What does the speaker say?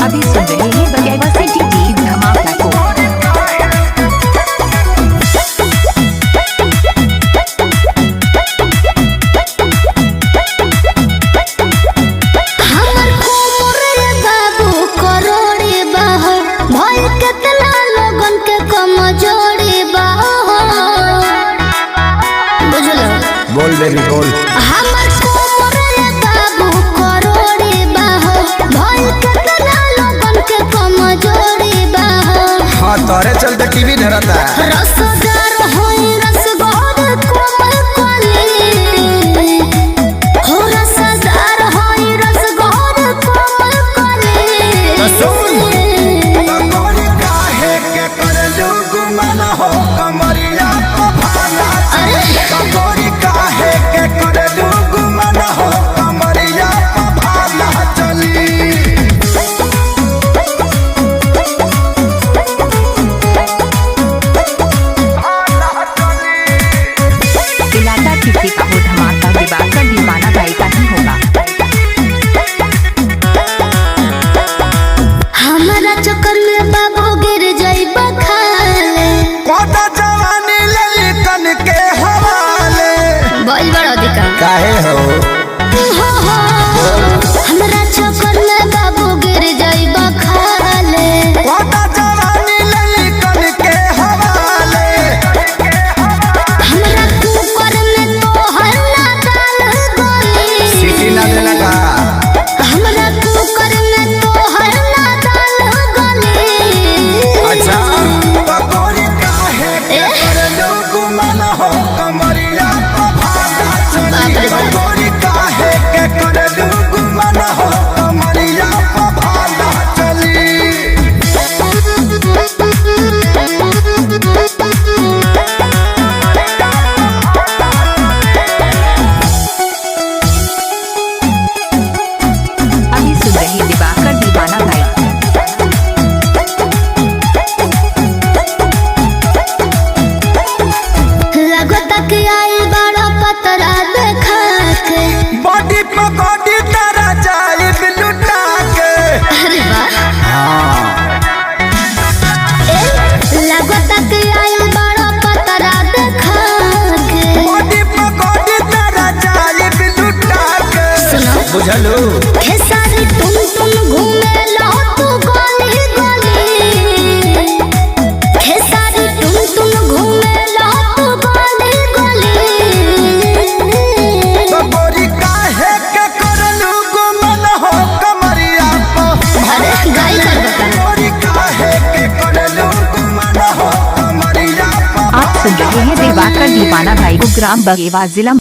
अभी सुन रहे हैं बगैवा सिटी टीम धमाका को। हमर कोमरे बाबू करोड़े बाहो भइल केतना लोगन के कमजोरी बाहो बुझलो बोल बेबी बोल। हमर कोमरे बाबू करोड़े बाहो भइल केतना लोगन के कमजोरी बाहो। हाँ तोरे चलते टीवी धरता। रसदार होई रसगोर कोमल कोली हो रसदार होई रसगोर कोमल कोली। तकोरी काहे के करलू गुमान हो कमरिया को भाला चली। तकोरी काहे के करलू गुमान हो कमरिया को भाला चली। इलाका किसी का हो धमाका दिवाकर दीवाना भाई का ही होगा। हमारा चक्कर में बाबू गिर जाइब खाले कोता जवानी ललिकन के हवाले। बोल बड़ा अधिकार काहे हो हमारा चक्कर में बाबू गिर जाइब खाले कोता जवानी ललिकन के हवाले। हमरा कुकर में तो हल्ला डाल गोली सीटी ना देना का। हमरा कुकर में तो हल्ला डाल गोली। अच्छा तकोरी काहे के करलू गुमान हो कमरिया को भाला चली। तकोरी काहे के करलू गुमान हो कमरिया को भाला चली। अभी सुन रहे हैं दिवाकर दीवाना भाई। लगता कि आई बड़ा पतरा देखा के बॉडी पकड़ी तारा जाए लुटा के। अरे वाह हाँ लगता कि आई बड़ा पतरा देखा के बॉडी पकड़ी तारा जाए लुटा के। सुनो बुझलू खेसारी तुम घूमे लो तू गली गली खेसारी तुम घूमे लो तू गली गली। तकोरी काहे के करलू गुमान हो कमरिया को। अरे गाई कर बता तकोरी काहे के करलू गुमान हो कमरिया को। आप सुन रहे हैं दिवाकर दीवाना भाई को। ग्राम बगेवा जिला